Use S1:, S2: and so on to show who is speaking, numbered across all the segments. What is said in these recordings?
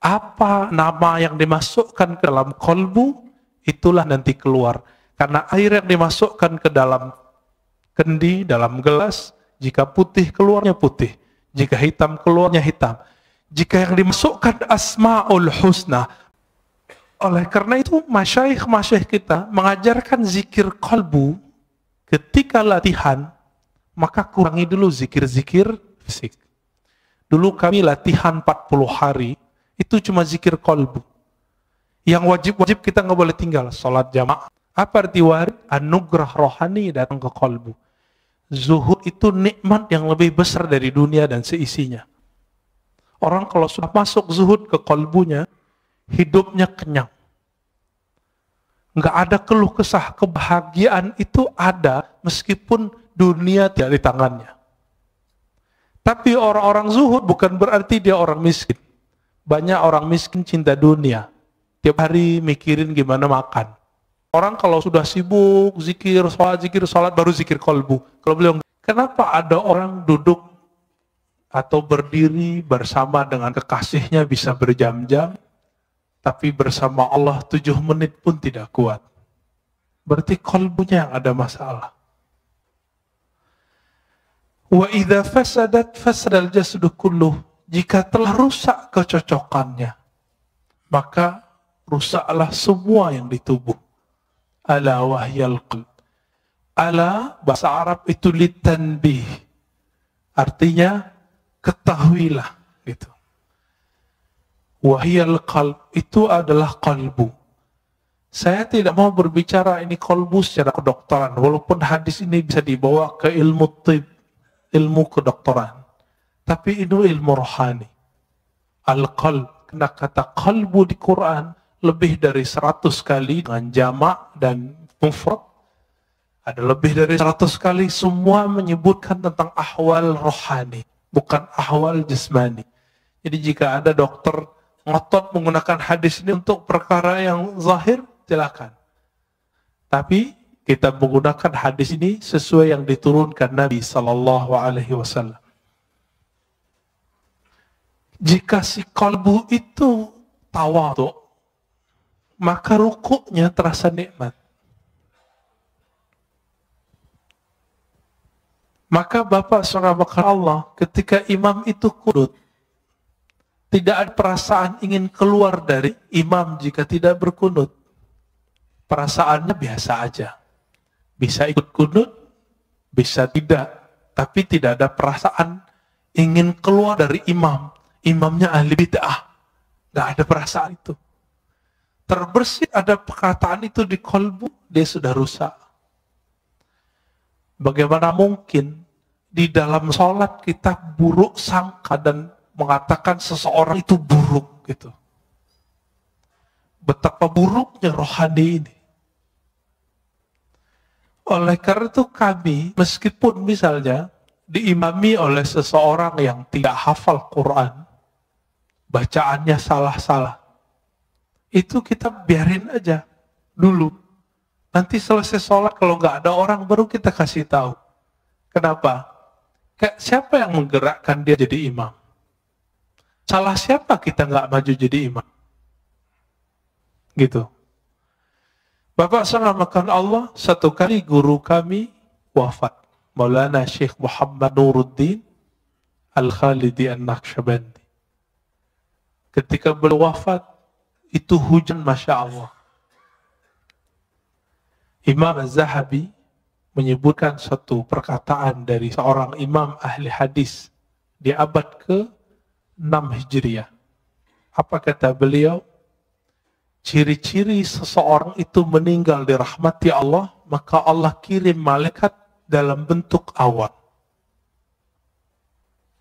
S1: Apa nama yang dimasukkan ke dalam kolbu, itulah nanti keluar. Karena air yang dimasukkan ke dalam kendi, dalam gelas, jika putih keluarnya putih, jika hitam keluarnya hitam. Jika yang dimasukkan Asmaul Husna. Oleh karena itu masyayikh kita mengajarkan zikir kolbu ketika latihan, maka kurangi dulu zikir-zikir fisik. Dulu kami latihan 40 hari, itu cuma zikir kolbu. Yang wajib-wajib kita nggak boleh tinggal. Sholat jamaah. Apa arti warid? Anugerah rohani datang ke kolbu. Zuhud itu nikmat yang lebih besar dari dunia dan seisinya. Orang kalau sudah masuk zuhud ke kolbunya, hidupnya kenyang. Nggak ada keluh kesah. Kebahagiaan itu ada meskipun dunia tidak di tangannya. Tapi orang-orang zuhud bukan berarti dia orang miskin. Banyak orang miskin cinta dunia. Tiap hari mikirin gimana makan. Orang kalau sudah sibuk, zikir, sholat, baru zikir kolbu. Kalau beliau, kenapa ada orang duduk atau berdiri bersama dengan kekasihnya bisa berjam-jam, tapi bersama Allah 7 menit pun tidak kuat? Berarti kolbunya yang ada masalah. Wa idza fasadat fasadal jasadu kulluh. Jika telah rusak kecocokannya, maka rusaklah semua yang di tubuh. Ala wahyal qalb. Ala bahasa Arab itu litanbih. Artinya ketahuilah gitu. Wahyal qalb itu adalah qalbu. Saya tidak mau berbicara ini qalbu secara kedokteran, walaupun hadis ini bisa dibawa ke ilmu tib, ilmu kedokteran. Tapi itu ilmu rohani. Al-qalb, karena kata qalbu di Quran lebih dari 100 kali dengan jamak dan mufrad. Ada lebih dari 100 kali, semua menyebutkan tentang ahwal rohani, bukan ahwal jasmani. Jadi jika ada dokter ngotot menggunakan hadis ini untuk perkara yang zahir, silakan. Tapi kita menggunakan hadis ini sesuai yang diturunkan Nabi Sallallahu Alaihi Wasallam. Jika si kolbu itu tawadhu, maka rukuknya terasa nikmat. Maka Bapak Saudara Allah, ketika imam itu kunut, tidak ada perasaan ingin keluar dari imam jika tidak berkunut. Perasaannya biasa aja. Bisa ikut kunut, bisa tidak. Tapi tidak ada perasaan ingin keluar dari imam. Imamnya ahli bid'ah. Nggak ada perasaan itu. Terbersih ada perkataan itu di kolbu, dia sudah rusak. Bagaimana mungkin di dalam sholat kita buruk sangka dan mengatakan seseorang itu buruk gitu. Betapa buruknya rohani ini. Oleh karena itu kami, meskipun misalnya diimami oleh seseorang yang tidak hafal Quran, bacaannya salah-salah, itu kita biarin aja dulu. Nanti selesai sholat, kalau nggak ada orang, baru kita kasih tahu. Kenapa? Kayak siapa yang menggerakkan dia jadi imam? Salah siapa kita nggak maju jadi imam? Gitu. Bapak selamatkan Allah, satu kali guru kami wafat. Maulana Syekh Muhammad Nuruddin Al-Khalidi An-Naqsyabandi. Ketika beliau wafat, itu hujan Masya Allah. Imam Az-Zahabi menyebutkan satu perkataan dari seorang imam ahli hadis di abad ke-6 Hijriah. Apa kata beliau? Ciri-ciri seseorang itu meninggal dirahmati Allah, maka Allah kirim malaikat dalam bentuk awan.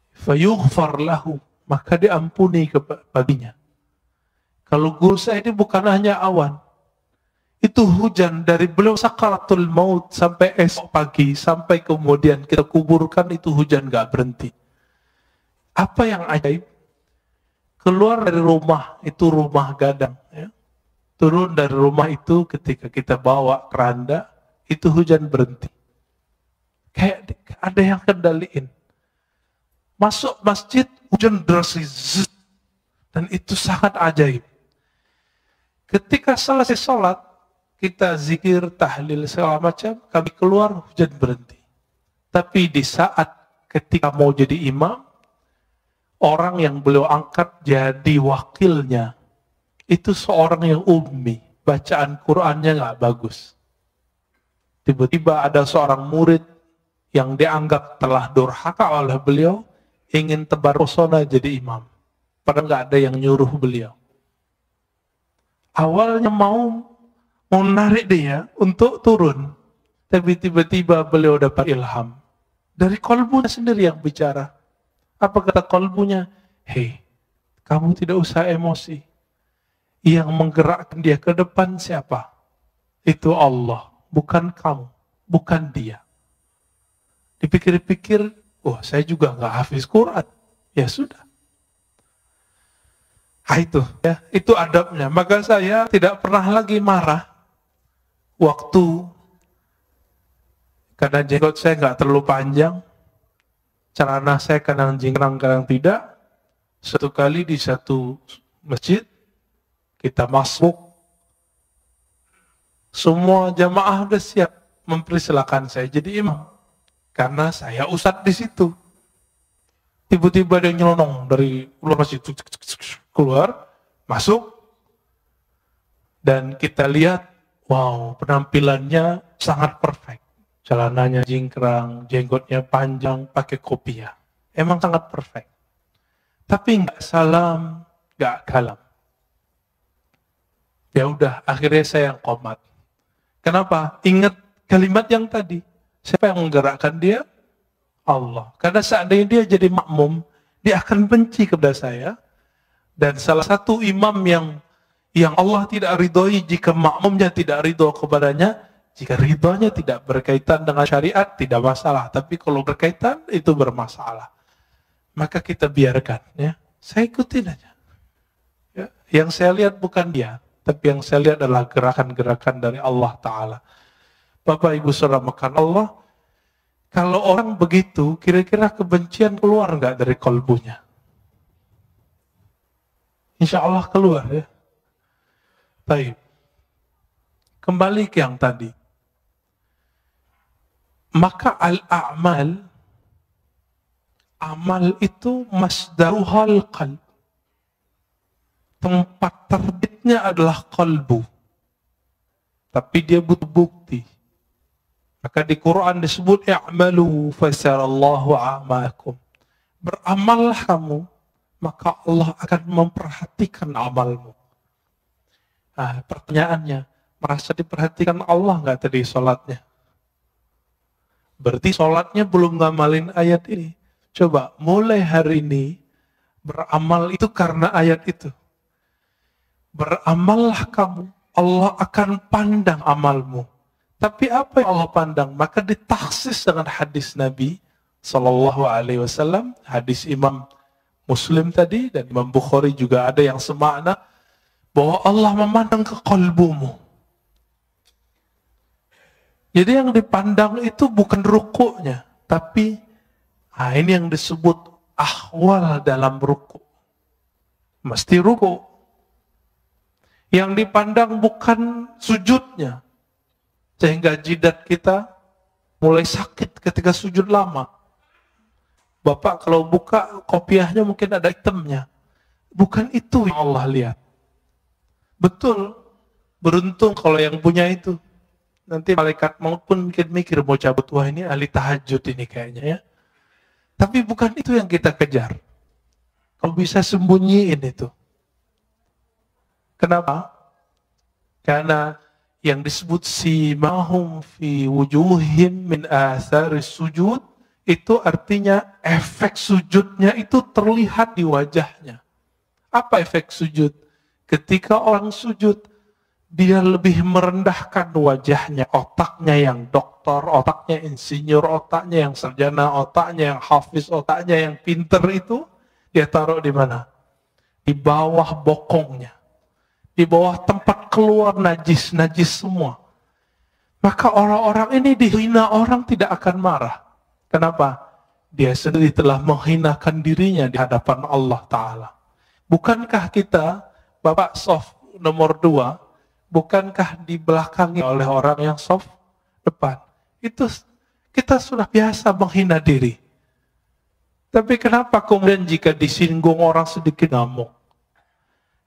S1: Fayughfar lahu, maka diampuni baginya. Kalau guru saya ini bukan hanya awan, itu hujan dari beliau sakaratul maut sampai esok pagi, sampai kemudian kita kuburkan, itu hujan gak berhenti. Apa yang ajaib? Keluar dari rumah, itu rumah gadang. Ya. Turun dari rumah itu ketika kita bawa keranda, itu hujan berhenti. Kayak ada yang kendaliin. Masuk masjid, hujan deras. Dan itu sangat ajaib. Ketika selesai sholat, kita zikir, tahlil, segala macam, kami keluar, hujan berhenti. Tapi di saat ketika mau jadi imam, orang yang beliau angkat jadi wakilnya, itu seorang yang ummi, bacaan Qur'annya nggak bagus. Tiba-tiba ada seorang murid yang dianggap telah durhaka oleh beliau, ingin tebar pesona jadi imam. Padahal nggak ada yang nyuruh beliau. Awalnya mau menarik dia untuk turun. Tapi tiba-tiba beliau dapat ilham. Dari kolbunya sendiri yang bicara. Apa kata kolbunya? Hei, kamu tidak usah emosi. Yang menggerakkan dia ke depan siapa? Itu Allah, bukan kamu, bukan dia. Dipikir-pikir, oh saya juga nggak hafiz Quran. Ya sudah. Itu adabnya. Maka saya tidak pernah lagi marah waktu karena jenggot saya nggak terlalu panjang, celana saya kadang jingkrang, kadang tidak. Satu kali di satu masjid kita masuk, semua jamaah sudah siap mempersilakan saya jadi imam karena saya ustadz di situ. Tiba-tiba dia nyelonong dari luar masjid, keluar, masuk, dan kita lihat, wow, penampilannya sangat perfect. Celananya jingkrang, jenggotnya panjang, pakai kopiah. Emang sangat perfect. Tapi nggak salam, nggak kalam. Ya udah, akhirnya saya yang qomat. Kenapa? Ingat kalimat yang tadi. Siapa yang menggerakkan dia? Allah. Karena seandainya dia jadi makmum, dia akan benci kepada saya. Dan salah satu imam yang Allah tidak ridhoi jika makmumnya tidak ridho kepadanya, jika ridhonya tidak berkaitan dengan syariat, tidak masalah. Tapi kalau berkaitan, itu bermasalah. Maka kita biarkan. Ya. Saya ikutin aja. Ya. Yang saya lihat bukan dia, tapi yang saya lihat adalah gerakan-gerakan dari Allah Ta'ala. Bapak Ibu Saudara makan Allah, kalau orang begitu, kira-kira kebencian keluar nggak dari kolbunya? Insya Allah keluar ya. Baik. Kembali ke yang tadi. Maka al-a'mal, amal itu masdaruhal qalb. Tempat terbitnya adalah kalbu. Tapi dia butuh bukti. Maka di Quran disebut i'malu fasarallahu a'makum. Beramallah kamu, maka Allah akan memperhatikan amalmu. Nah, pertanyaannya, merasa diperhatikan Allah nggak tadi sholatnya? Berarti sholatnya belum ngamalin ayat ini. Coba, mulai hari ini, beramal itu karena ayat itu. Beramallah kamu, Allah akan pandang amalmu. Tapi apa yang Allah pandang? Maka ditaksis dengan hadis Nabi Sallallahu Alaihi Wasallam, hadis Imam Muslim tadi dan Imam Bukhari juga ada yang semakna, bahwa Allah memandang ke kalbumu. Jadi yang dipandang itu bukan rukuknya, tapi ini yang disebut ahwal dalam ruku. Mesti ruku. Yang dipandang bukan sujudnya. Sehingga jidat kita mulai sakit ketika sujud lama. Bapak kalau buka kopiahnya mungkin ada hitamnya. Bukan itu yang Allah lihat. Betul, beruntung kalau yang punya itu. Nanti malaikat maut pun mungkin mikir mau cabut, wah ini ahli tahajud ini kayaknya ya. Tapi bukan itu yang kita kejar. Kalau bisa sembunyiin itu. Kenapa? Karena yang disebut simahum fi wujuhim min atharis sujud, itu artinya efek sujudnya itu terlihat di wajahnya. Apa efek sujud? Ketika orang sujud, dia lebih merendahkan wajahnya, otaknya yang doktor, otaknya insinyur, otaknya yang sarjana, otaknya yang hafiz, otaknya yang pinter itu, dia taruh di mana? Di bawah bokongnya. Di bawah tempat keluar najis semua. Maka orang-orang ini dihina orang tidak akan marah. Kenapa? Dia sendiri telah menghinakan dirinya di hadapan Allah Ta'ala. Bukankah kita, Bapak soft nomor 2, bukankah dibelakangi oleh orang yang soft depan? Itu kita sudah biasa menghina diri. Tapi kenapa kemudian jika disinggung orang sedikit ngamuk?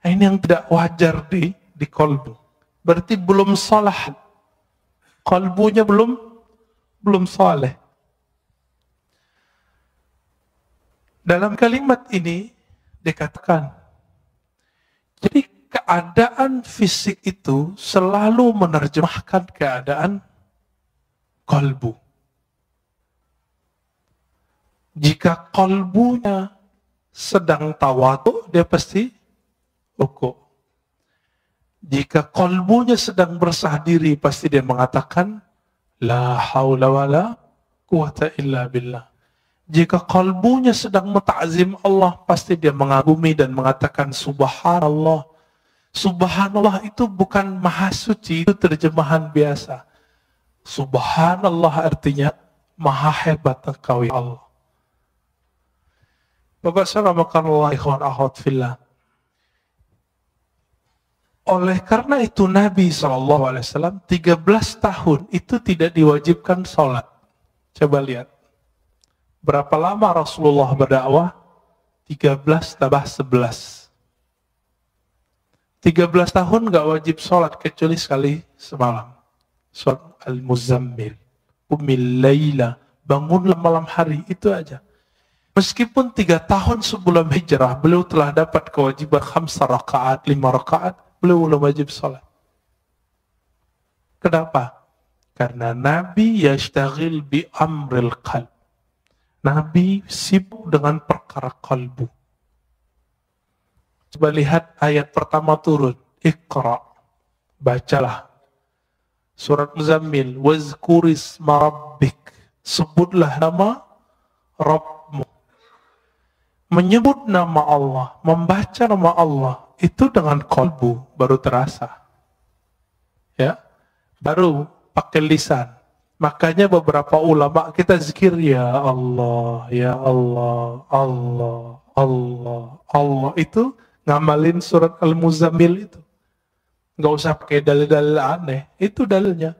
S1: Ini yang tidak wajar di kolbu. Berarti belum salah. Kolbunya belum saleh. Dalam kalimat ini dikatakan, jadi keadaan fisik itu selalu menerjemahkan keadaan kolbu. Jika kolbunya sedang tawadu, dia pasti ruku. Jika kolbunya sedang bersah diri, pasti dia mengatakan, la haula wa la quwata illa billah. Jika kolbunya sedang menta'zim Allah, pasti dia mengagumi dan mengatakan subhanallah. Subhanallah itu bukan maha suci, itu terjemahan biasa. Subhanallah artinya maha hebat engkau ya Allah. Bapak saramakanallah ikhwan akhwat fillah. Oleh karena itu Nabi SAW 13 tahun itu tidak diwajibkan sholat. Coba lihat. Berapa lama Rasulullah berdakwah? 13 tambah 11. 13 tahun gak wajib sholat kecuali sekali semalam. Surat Al-Muzammil. Umil Layla. Bangunlah malam hari. Itu aja. Meskipun 3 tahun sebelum hijrah, beliau telah dapat kewajiban 5 rakaat, 5 rakaat, beliau belum wajib sholat. Kenapa? Karena Nabi yashtaghil bi amril qalb. Nabi sibuk dengan perkara kalbu. Coba lihat ayat pertama turun. Iqra. Bacalah. Surat Muzammil. Wazkurisma rabbik. Sebutlah nama Rabbmu. Menyebut nama Allah, membaca nama Allah, itu dengan kalbu baru terasa. Ya, baru pakai lisan. Makanya beberapa ulama kita zikir ya Allah, ya Allah, Allah, Allah, Allah. Itu ngamalin surat Al-Muzammil itu. Nggak usah pakai dalil-dalil aneh, itu dalilnya.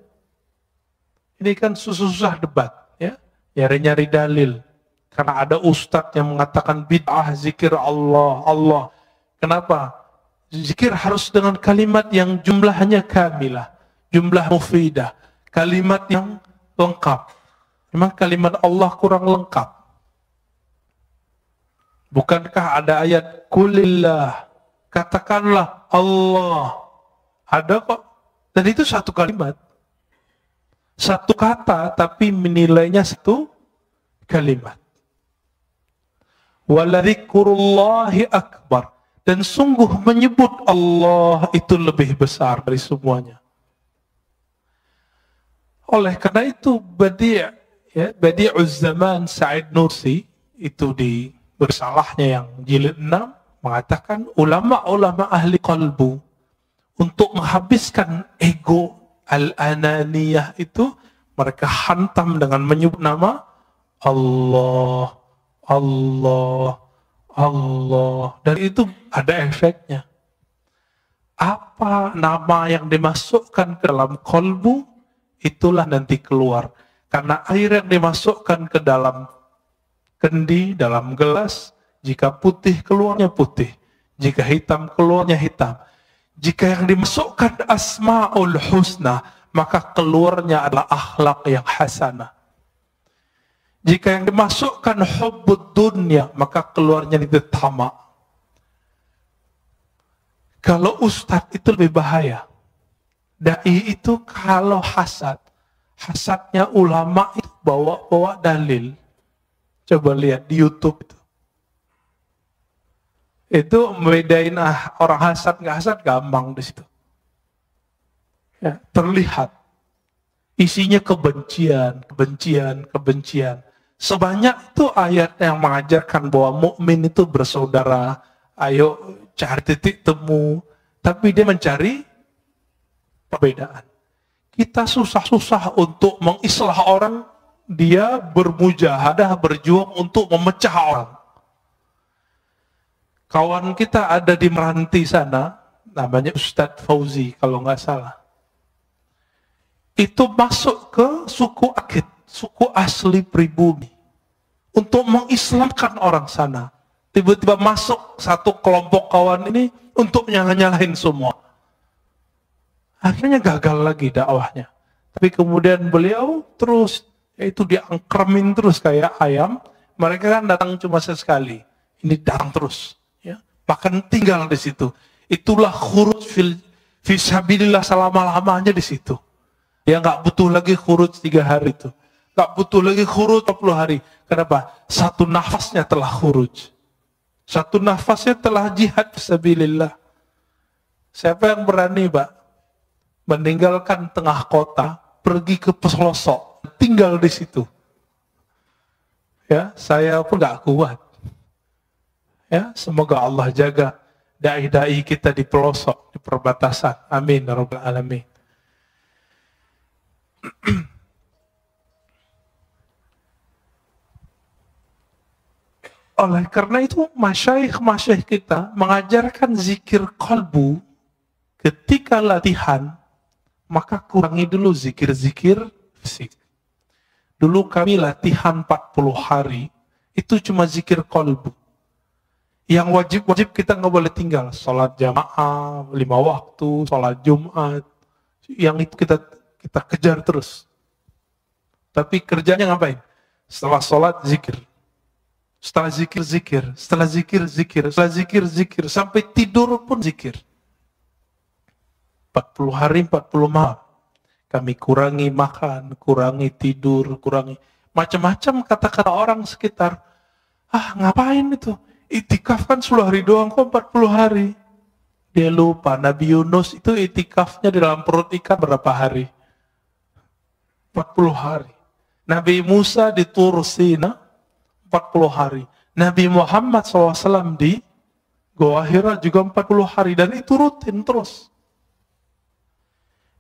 S1: Ini kan susah-susah debat, ya, nyari-nyari dalil. Karena ada ustadz yang mengatakan bid'ah zikir Allah, Allah. Kenapa? Zikir harus dengan kalimat yang jumlahnya kamilah, jumlah mufidah, kalimat yang lengkap. Memang kalimat Allah kurang lengkap. Bukankah ada ayat kulillah, katakanlah Allah. Ada kok. Dan itu satu kalimat. Satu kata tapi menilainya satu kalimat. Waladzikurullahi akbar. Dan sungguh menyebut Allah itu lebih besar dari semuanya. Oleh karena itu Badi'uz Zaman Sa'id Nursi itu di bersalahnya yang jilid 6 mengatakan ulama-ulama ahli qalbu untuk menghabiskan ego al-ananiyah itu mereka hantam dengan menyebut nama Allah, Allah, Allah. Dan itu ada efeknya. Apa nama yang dimasukkan ke dalam kolbu, itulah nanti keluar. Karena air yang dimasukkan ke dalam kendi, dalam gelas, jika putih keluarnya putih. Jika hitam keluarnya hitam. Jika yang dimasukkan asma'ul husna, maka keluarnya adalah akhlak yang hasanah. Jika yang dimasukkan hubbud dunya, maka keluarnya itu tamak. Kalau ustadz itu lebih bahaya. Dai itu kalau hasad, hasadnya ulama itu bawa dalil. Coba lihat di YouTube itu. Itu membedain orang hasad nggak hasad gampang di situ. Ya, terlihat isinya kebencian, kebencian, kebencian. Sebanyak itu ayat yang mengajarkan bahwa mukmin itu bersaudara. Ayo cari titik temu. Tapi dia mencari perbedaan. Kita susah-susah untuk mengislah orang. Dia bermujahadah, berjuang untuk memecah orang. Kawan kita ada di Meranti sana, namanya Ustadz Fauzi kalau nggak salah. Itu masuk ke suku Akit, suku asli pribumi, untuk mengislamkan orang sana. Tiba-tiba masuk satu kelompok kawan ini untuk nyalahin semua. Akhirnya gagal lagi dakwahnya. Tapi kemudian beliau terus, yaitu diangkremin terus kayak ayam. Mereka kan datang cuma sekali, ini datang terus. Ya. Bahkan tinggal di situ. Itulah khuruj fisabilillah selama-lamanya di situ. Dia nggak butuh lagi khuruj 3 hari itu. Nggak butuh lagi khuruj 40 hari. Kenapa? Satu nafasnya telah khuruj. Satu nafasnya telah jihad fisabilillah. Siapa yang berani, Pak, meninggalkan tengah kota, pergi ke pelosok, tinggal di situ? Ya, saya pun nggak kuat. Ya, semoga Allah jaga dai-dai kita di pelosok, di perbatasan. Amin ya rabbal alamin. Oleh karena itu, masyayikh kita mengajarkan zikir qalbu ketika latihan, maka kurangi dulu zikir-zikir fisik. Dulu kami latihan 40 hari, itu cuma zikir qalbu. Yang wajib-wajib kita nggak boleh tinggal. Sholat jamaah, 5 waktu, sholat Jumat. Yang itu kita kejar terus. Tapi kerjanya ngapain? Setelah sholat, zikir. Setelah zikir, zikir. Setelah zikir, zikir. Setelah zikir, zikir. Sampai tidur pun zikir. 40 hari, 40 malam. Kami kurangi makan, kurangi tidur, kurangi macam-macam kata-kata orang sekitar. Ah, ngapain itu? Itikaf kan 10 hari doang kok 40 hari. Dia lupa, Nabi Yunus itu itikafnya di dalam perut ikan berapa hari? 40 hari. Nabi Musa di Tur Sina 40 hari. Nabi Muhammad SAW di Goa Hira juga 40 hari. Dan itu rutin terus.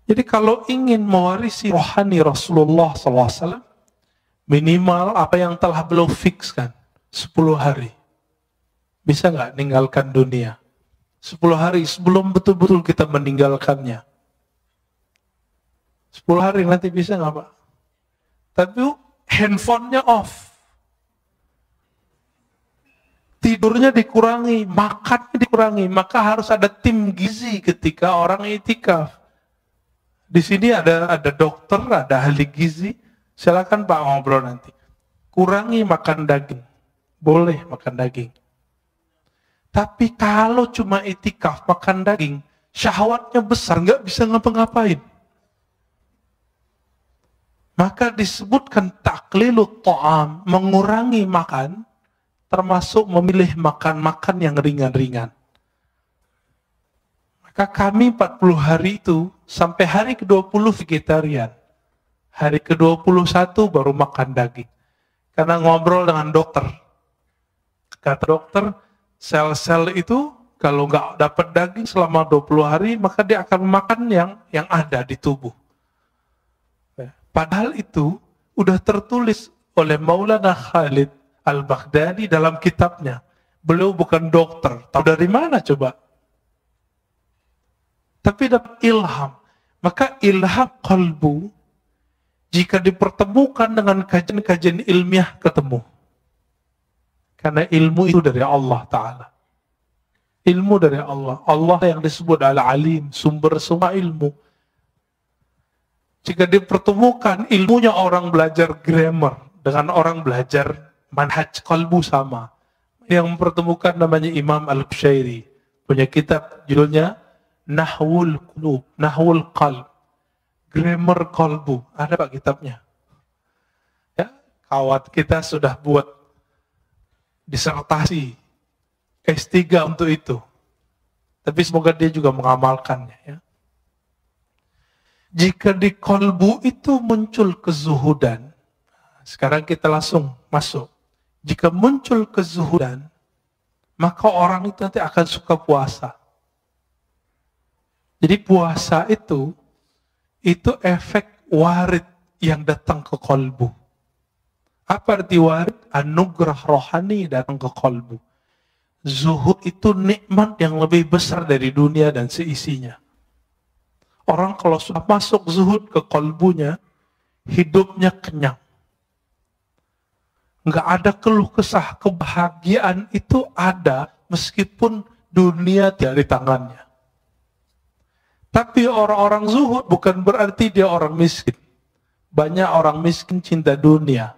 S1: Jadi kalau ingin mewarisi rohani Rasulullah SAW, minimal apa yang telah beliau fikskan, 10 hari. Bisa nggak ninggalkan dunia? 10 hari sebelum betul-betul kita meninggalkannya. 10 hari nanti bisa nggak, Pak? Tapi handphonenya off. Tidurnya dikurangi, makannya dikurangi. Maka harus ada tim gizi ketika orang itikaf. Di sini ada dokter, ada ahli gizi. Silakan Pak ngobrol nanti. Kurangi makan daging. Boleh makan daging. Tapi kalau cuma itikaf makan daging, syahwatnya besar, nggak bisa ngapa-ngapain. Maka disebutkan taklilut ta'am, mengurangi makan, termasuk memilih makan-makan yang ringan-ringan. Maka kami 40 hari itu, sampai hari ke-20 vegetarian. Hari ke-21 baru makan daging. Karena ngobrol dengan dokter. Kata dokter, sel-sel itu kalau nggak dapat daging selama 20 hari, maka dia akan makan yang ada di tubuh. Padahal itu udah tertulis oleh Maulana Khalid Al-Baghdadi dalam kitabnya. Beliau bukan dokter. Tahu dari mana coba? Tapi dapat ilham. Maka ilham qalbu, jika dipertemukan dengan kajian-kajian ilmiah, ketemu. Karena ilmu itu dari Allah Ta'ala. Ilmu dari Allah. Allah yang disebut Al-Alim, sumber semua ilmu. Jika dipertemukan ilmunya orang belajar grammar dengan orang belajar manhaj qalbu sama. Yang mempertemukan namanya Imam Al-Qushairi. Punya kitab judulnya Nahwul Qulub, Nahwul Qalb. Grammar qalbu. Ada Pak kitabnya. Ya, kawan kita sudah buat disertasi S3 untuk itu. Tapi semoga dia juga mengamalkannya. Ya. Jika di qalbu itu muncul kezuhudan, sekarang kita langsung masuk. Jika muncul kezuhudan, maka orang itu nanti akan suka puasa. Jadi puasa itu efek warid yang datang ke qalbu. Apa arti warid? Anugerah rohani datang ke qalbu. Zuhud itu nikmat yang lebih besar dari dunia dan seisinya. Orang kalau sudah masuk zuhud ke kalbunya, hidupnya kenyang. Nggak ada keluh kesah, kebahagiaan itu ada meskipun dunia tidak di tangannya. Tapi orang-orang zuhud bukan berarti dia orang miskin. Banyak orang miskin cinta dunia.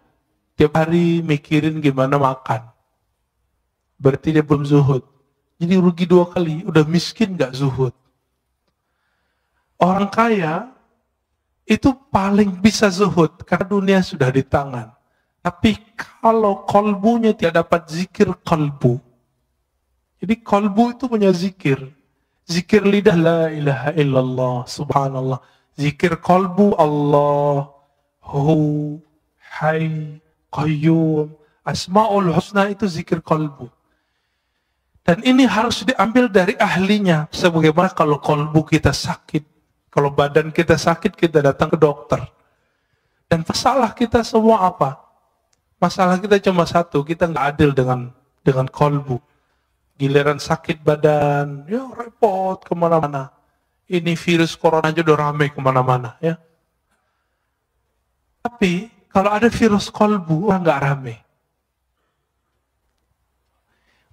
S1: Tiap hari mikirin gimana makan. Berarti dia belum zuhud. Jadi rugi 2 kali, udah miskin gak zuhud. Orang kaya itu paling bisa zuhud karena dunia sudah di tangan. Tapi kalau kalbunya tidak dapat zikir kalbu. Jadi kalbu itu punya zikir. Zikir lidah la ilaha illallah, subhanallah. Zikir kalbu Allah, hu, hay, qayyum. Asma'ul husna itu zikir kalbu. Dan ini harus diambil dari ahlinya. Sebagaimana kalau kalbu kita sakit, kalau badan kita sakit, kita datang ke dokter. Dan masalah kita semua apa? Masalah kita cuma satu, kita nggak adil dengan kalbu. Giliran sakit badan, ya repot kemana-mana. Ini virus corona aja udah ramai kemana-mana, ya. Tapi kalau ada virus kalbu, nggak ramai.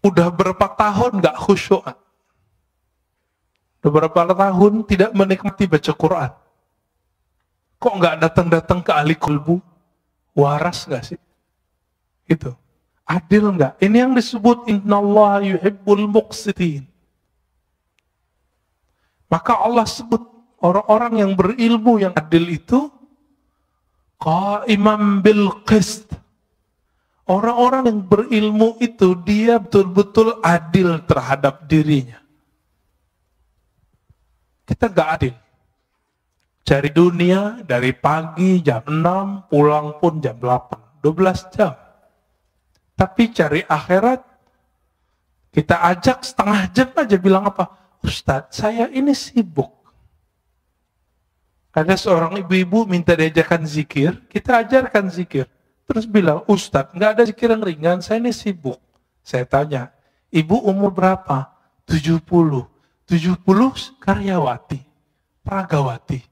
S1: Udah berapa tahun nggak khusyuk? Udah berapa tahun tidak menikmati baca Quran? Kok nggak datang-datang ke ahli kalbu? Waras nggak sih? Itu. Adil nggak? Ini yang disebut innallaha yuhibbul muqsitin. Maka Allah sebut orang-orang yang berilmu yang adil itu qaiman bil qist. Orang-orang yang berilmu itu dia betul-betul adil terhadap dirinya. Kita gak adil. Cari dunia dari pagi jam 6, pulang pun jam 8, 12 jam. Tapi cari akhirat, kita ajak setengah jam aja bilang apa? Ustadz, saya ini sibuk. Ada seorang ibu-ibu minta diajarkan zikir, kita ajarkan zikir. Terus bilang, Ustadz, nggak ada zikir yang ringan, saya ini sibuk. Saya tanya, ibu umur berapa? 70. 70 karyawati, pragawati.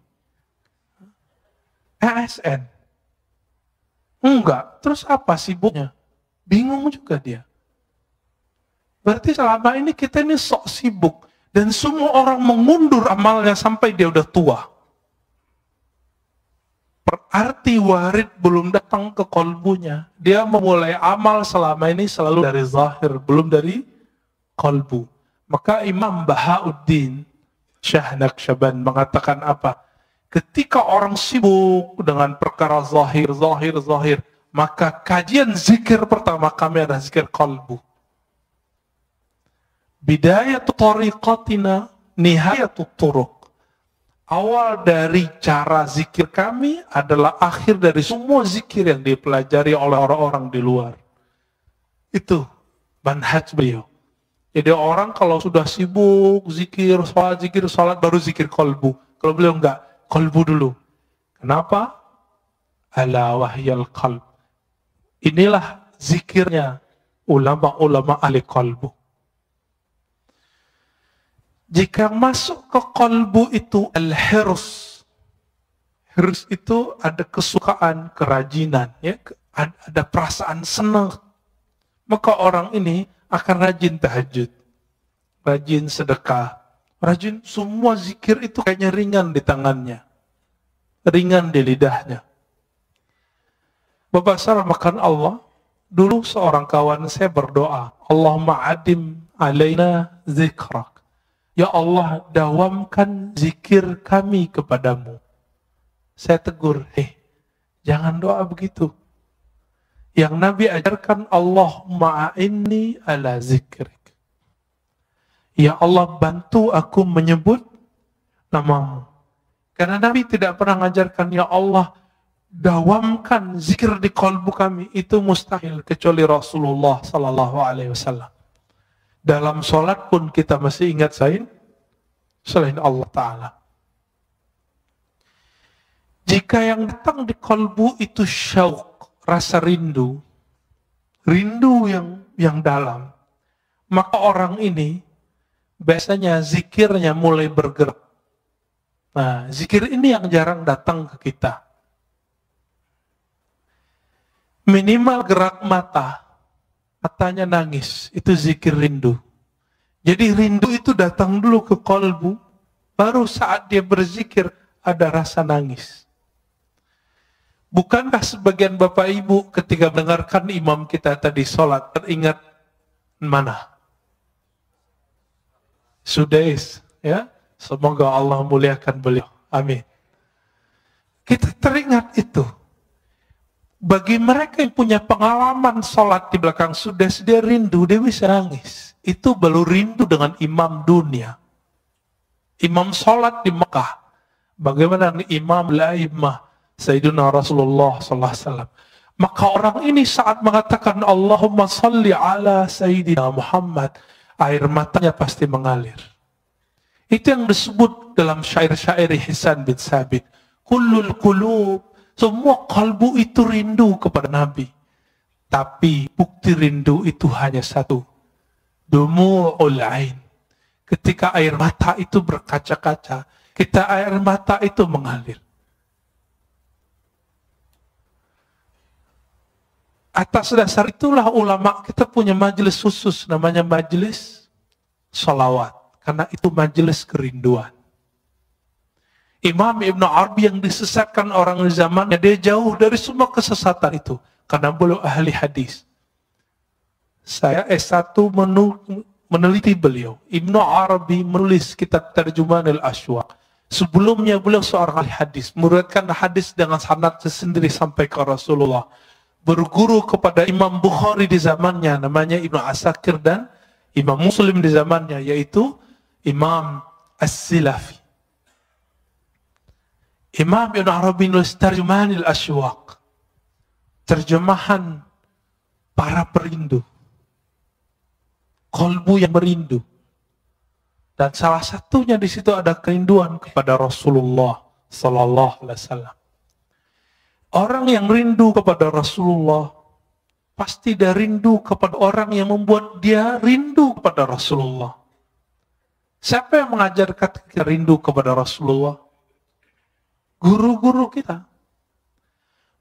S1: ASN. Enggak, terus apa sibuknya? Bingung juga dia. Berarti selama ini kita ini sok sibuk. Dan semua orang mengundur amalnya sampai dia udah tua. Berarti warid belum datang ke kalbunya. Dia memulai amal selama ini selalu dari zahir, belum dari kalbu. Maka Imam Bahauddin Shah Naqsyaband mengatakan apa? Ketika orang sibuk dengan perkara zahir, maka kajian zikir pertama kami adalah zikir kalbu. Bidayatu tariqatina nihayatu turuq. Awal dari cara zikir kami adalah akhir dari semua zikir yang dipelajari oleh orang-orang di luar. Itu manhaj beliau. Jadi orang kalau sudah sibuk zikir, salat, baru zikir kalbu. Kalau beliau enggak, kalbu dulu. Kenapa? Ala wahyal qalb. Inilah zikirnya ulama-ulama ahli kalbu. Jika masuk ke kalbu itu al-hirs. Hirs itu ada kesukaan, kerajinan, ya, ada perasaan senang. Maka orang ini akan rajin tahajud, rajin sedekah, rajin semua zikir itu kayaknya ringan di tangannya, ringan di lidahnya. Bapak salah makan Allah. Dulu seorang kawan saya berdoa, Allahumma adim alaina zikrak. Ya Allah, dawamkan zikir kami kepadamu. Saya tegur, jangan doa begitu. Yang Nabi ajarkan, Allahumma a'inni ala zikrik. Ya Allah, bantu aku menyebut namamu. Karena Nabi tidak pernah mengajarkan, ya Allah, dawamkan zikir di kalbu kami. Itu mustahil, kecuali Rasulullah Sallallahu Alaihi Wasallam. Dalam sholat pun kita masih ingat selain Allah Ta'ala. Jika yang datang di kalbu itu syauq, rasa rindu yang dalam, maka orang ini biasanya zikirnya mulai bergerak. Nah, zikir ini yang jarang datang ke kita. Minimal gerak mata, matanya nangis, itu zikir rindu. Jadi rindu itu datang dulu ke kolbu, baru saat dia berzikir ada rasa nangis. Bukankah sebagian Bapak Ibu ketika mendengarkan imam kita tadi sholat, teringat mana? Sudais, ya. Semoga Allah muliakan beliau. Amin. Kita teringat itu. Bagi mereka yang punya pengalaman sholat di belakang Sudais, dia rindu, dia bisa nangis. Itu baru rindu dengan imam dunia. Imam sholat di Mekah. Bagaimana imam la'imah Sayyidina Rasulullah SAW. Maka orang ini saat mengatakan Allahumma salli ala Sayyidina Muhammad, air matanya pasti mengalir. Itu yang disebut dalam syair-syair Hisan bin Sabit. Kullul qulub, semua kalbu itu rindu kepada Nabi. Tapi bukti rindu itu hanya satu. Dumu'ul ain. Ketika air mata itu berkaca-kaca, ketika air mata itu mengalir. Atas dasar itulah ulama kita punya majelis khusus, namanya majelis sholawat. Karena itu majelis kerinduan. Imam Ibn Arabi yang disesatkan orang di zamannya, dia jauh dari semua kesesatan itu. Karena beliau ahli hadis. Saya S1 meneliti beliau. Ibn Arabi menulis kitab Tarjumanul Ashwaq. Sebelumnya beliau seorang ahli hadis. Meriwayatkan hadis dengan sanad sendiri sampai ke Rasulullah. Berguru kepada Imam Bukhari di zamannya, namanya Ibn Asakir, dan Imam Muslim di zamannya, yaitu Imam As-Silafi. Imam Ibn Arabi nulis Tarjumanul Ashwaq, terjemahan para perindu, kolbu yang merindu. Dan salah satunya di situ ada kerinduan kepada Rasulullah Sallallahu Alaihi Wasallam. Orang yang rindu kepada Rasulullah pasti dia rindu kepada orang yang membuat dia rindu kepada Rasulullah. Siapa yang mengajarkan kita rindu kepada Rasulullah? Guru-guru kita.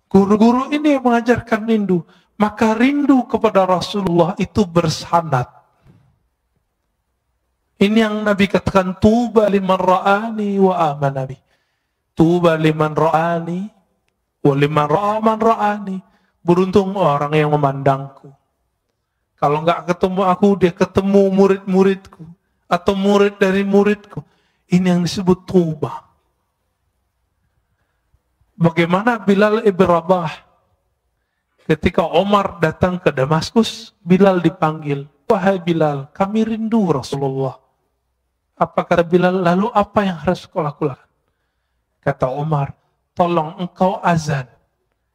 S1: Guru-guru ini yang mengajarkan rindu. Maka rindu kepada Rasulullah itu bersanad. Ini yang Nabi katakan, tuba liman ra'ani wa amanabi. Tuba liman ra'ani wa liman ra'aman ra'ani. Beruntung orang yang memandangku. Kalau nggak ketemu aku, dia ketemu murid-muridku. Atau murid dari muridku. Ini yang disebut tuba. Bagaimana Bilal ibn Rabah ketika Omar datang ke Damaskus, Bilal dipanggil. Wahai Bilal, kami rindu Rasulullah. Apa kata Bilal? Lalu apa yang harus kau lakukan? Kata Omar, tolong engkau azan.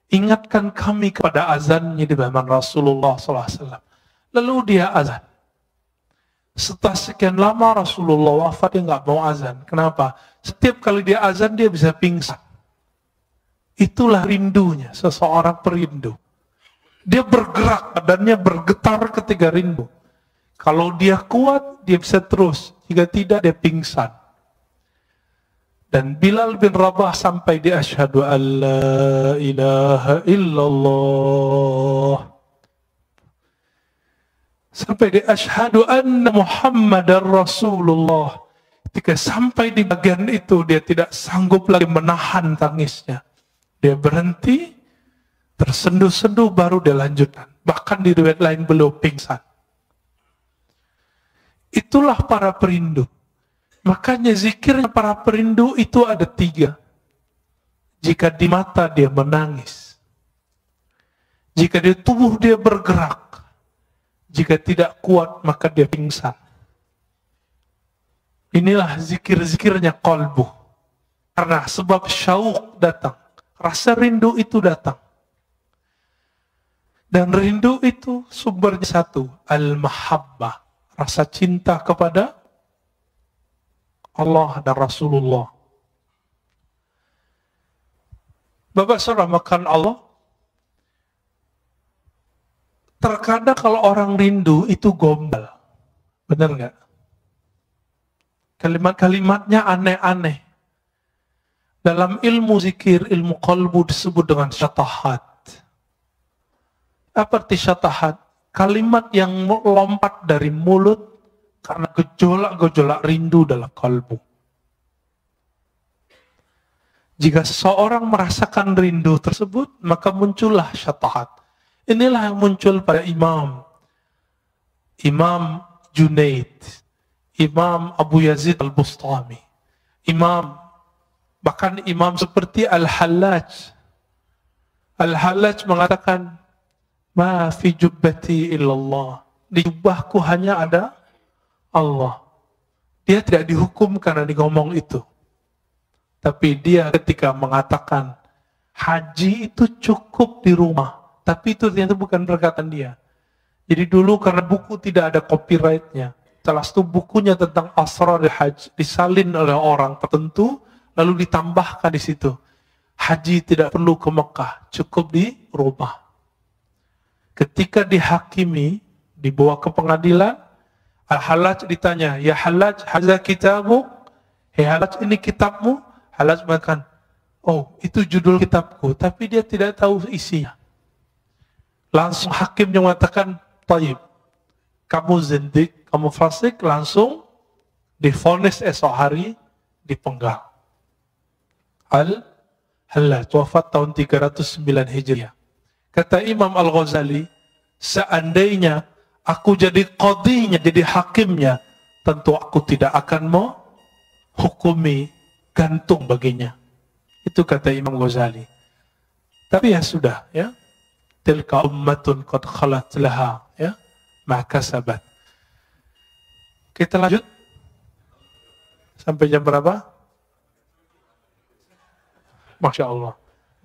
S1: Ingatkan kami kepada azannya di zaman Rasulullah SAW. Lalu dia azan. Setelah sekian lama Rasulullah wafat, dia nggak mau azan. Kenapa? Setiap kali dia azan, dia bisa pingsan. Itulah rindunya seseorang perindu. Dia bergerak, badannya bergetar ketika rindu. Kalau dia kuat, dia bisa terus. Jika tidak, dia pingsan. Dan Bilal bin Rabah sampai di asyhadu an la ilaha illallah. Sampai di asyhadu anna Muhammadar Rasulullah. Ketika sampai di bagian itu, dia tidak sanggup lagi menahan tangisnya. Dia berhenti, tersenduh-senduh, baru dia lanjutkan. Bahkan di riwayat lain beliau pingsan. Itulah para perindu. Makanya zikirnya para perindu itu ada 3. Jika di mata dia menangis. Jika di tubuh dia bergerak. Jika tidak kuat, maka dia pingsan. Inilah zikir-zikirnya qalbu. Karena sebab syauq datang. Rasa rindu itu datang. Dan rindu itu sumbernya satu. Al-mahabbah. Rasa cinta kepada Allah dan Rasulullah. Bapak saudara makan Allah. Terkadang kalau orang rindu itu gombal. Benar nggak? Kalimat-kalimatnya aneh-aneh. Dalam ilmu zikir, ilmu qalbu disebut dengan syatahat. Apa arti syatahat? Kalimat yang lompat dari mulut karena gejolak-gejolak rindu dalam kalbu. Jika seseorang merasakan rindu tersebut, maka muncullah syatahat. Inilah yang muncul pada Imam Junaid, Imam Abu Yazid Al-Bustami, bahkan imam seperti Al-Hallaj. Al-Hallaj mengatakan, ma fi jubbati illallah. Di jubahku hanya ada Allah. Dia tidak dihukum karena ngomong itu. Tapi dia ketika mengatakan haji itu cukup di rumah. Tapi itu ternyata bukan perkataan dia. Jadi dulu karena buku tidak ada copyright-nya. Salah satu bukunya tentang asrar haji disalin oleh orang tertentu, lalu ditambahkan di situ. Haji tidak perlu ke Mekah, cukup di rumah. Ketika dihakimi, dibawa ke pengadilan, Al-Hallaj ditanya, ya Hallaj, hadza kitabuk? Hei Hallaj, ini kitabmu? Hallaj mengatakan, oh itu judul kitabku, tapi dia tidak tahu isinya. Langsung hakimnya mengatakan, taib, kamu zindik, kamu fasik, langsung divonis esok hari dipenggal. Al-Hallaj wafat tahun 309 Hijriah. Kata Imam Al-Ghazali, seandainya aku jadi qadhinya, jadi hakimnya, tentu aku tidak akan menghukumi gantung baginya. Itu kata Imam Ghazali. Tapi ya sudah, ya. Tilka ummatun qad khalat laha, ya, ma kasabat. Kita lanjut. Sampai jam berapa? Masya Allah.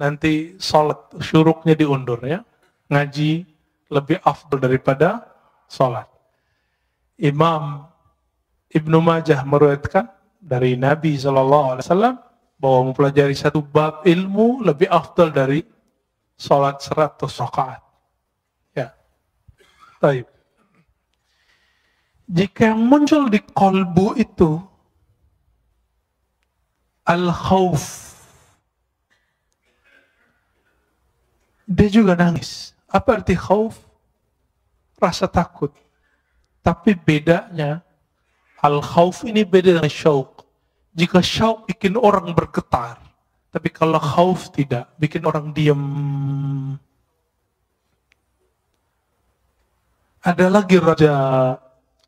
S1: Nanti sholat syuruknya diundur, ya. Ngaji lebih afdal daripada sholat. Imam Ibnu Majah meriwayatkan dari Nabi SAW bahwa mempelajari satu bab ilmu lebih afdal dari sholat 100 rakaat. Ya. Baik. Jika yang muncul di qalbu itu al-khawf, dia juga nangis. Apa arti khauf? Rasa takut. Tapi bedanya, al-khawf ini beda dengan syauq. Jika syauq bikin orang bergetar, tapi kalau khauf tidak, bikin orang diam. Ada lagi raja.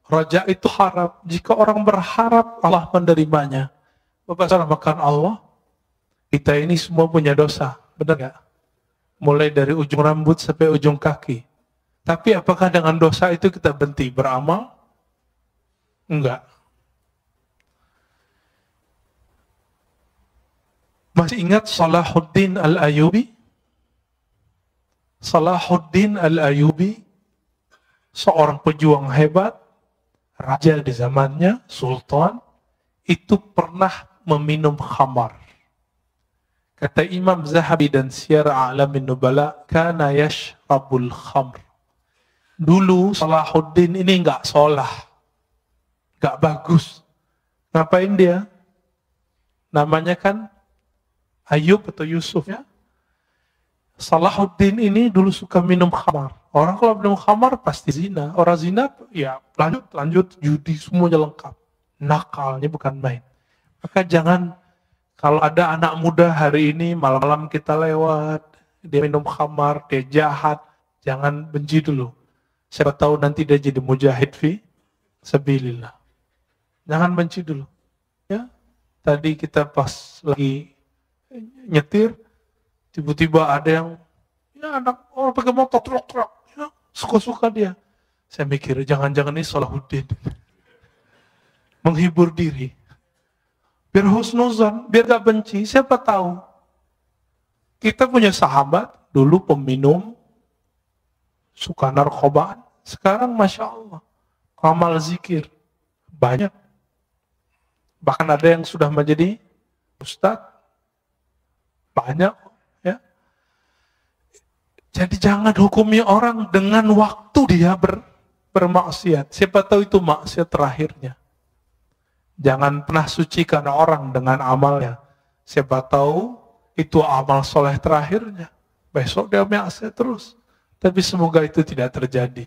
S1: Raja itu harap. Jika orang berharap, Allah menerimanya. Bapak salah makan Allah, kita ini semua punya dosa. Benar gak? Mulai dari ujung rambut sampai ujung kaki. Tapi apakah dengan dosa itu kita berhenti beramal? Enggak. Masih ingat Salahuddin Al-Ayyubi? Salahuddin Al-Ayyubi, seorang pejuang hebat, raja di zamannya, sultan, itu pernah meminum khamar. Kata Imam Zahabi dan Siyar A'lamin Nubala, kana yashrabul khamr. Dulu Salahuddin ini enggak solah, enggak bagus. Ngapain dia? Namanya kan Ayub atau Yusuf, ya. Salahuddin ini dulu suka minum khamar. Orang kalau minum khamar pasti zina. Orang zina ya lanjut judi semuanya lengkap. Nakalnya bukan main. Maka jangan kalau ada anak muda hari ini malam-malam kita lewat, dia minum khamar, dia jahat, jangan benci dulu. Siapa tahu nanti dia jadi mujahid fi sabilillah. Jangan benci dulu. Ya. Tadi kita pas lagi nyetir, tiba-tiba ada yang ya anak orang pakai motor truk-truk, ya, suka-suka dia. Saya mikir jangan-jangan ini Salahuddin menghibur diri. Biar husnuzan, biar gak benci. Siapa tahu kita punya sahabat dulu peminum, suka narkobaan. Sekarang Masya Allah amal zikir banyak. Bahkan ada yang sudah menjadi ustadz. Banyak, ya. Jadi jangan hukumi orang dengan waktu dia bermaksiat. Siapa tahu itu maksiat terakhirnya. Jangan pernah sucikan orang dengan amalnya. Siapa tahu itu amal soleh terakhirnya. Besok dia maksiat terus. Tapi semoga itu tidak terjadi.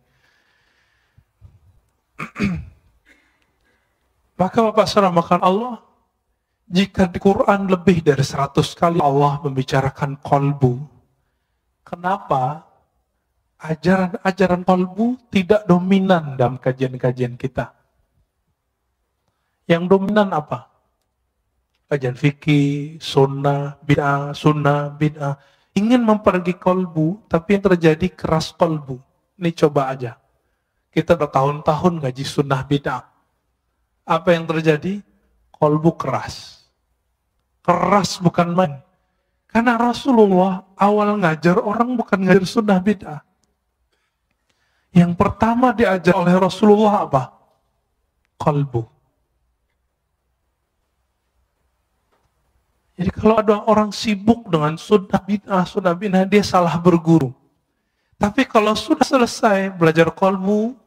S1: Maka Bapak saudara makan Allah, jika di Quran lebih dari 100 kali Allah membicarakan kolbu, kenapa ajaran-ajaran kolbu tidak dominan dalam kajian-kajian kita? Yang dominan apa? Kajian fikih, sunnah, bid'ah. Ingin mempergi kolbu, tapi yang terjadi keras kolbu. Ini coba aja. Kita bertahun-tahun ngaji sunnah bid'ah. Apa yang terjadi? Kolbu keras. Keras bukan main. Karena Rasulullah awal ngajar orang bukan ngajar sunnah bid'ah. Yang pertama diajar oleh Rasulullah apa? Kolbu. Jadi kalau ada orang sibuk dengan sunnah bid'ah, dia salah berguru. Tapi kalau sudah selesai belajar kolbu,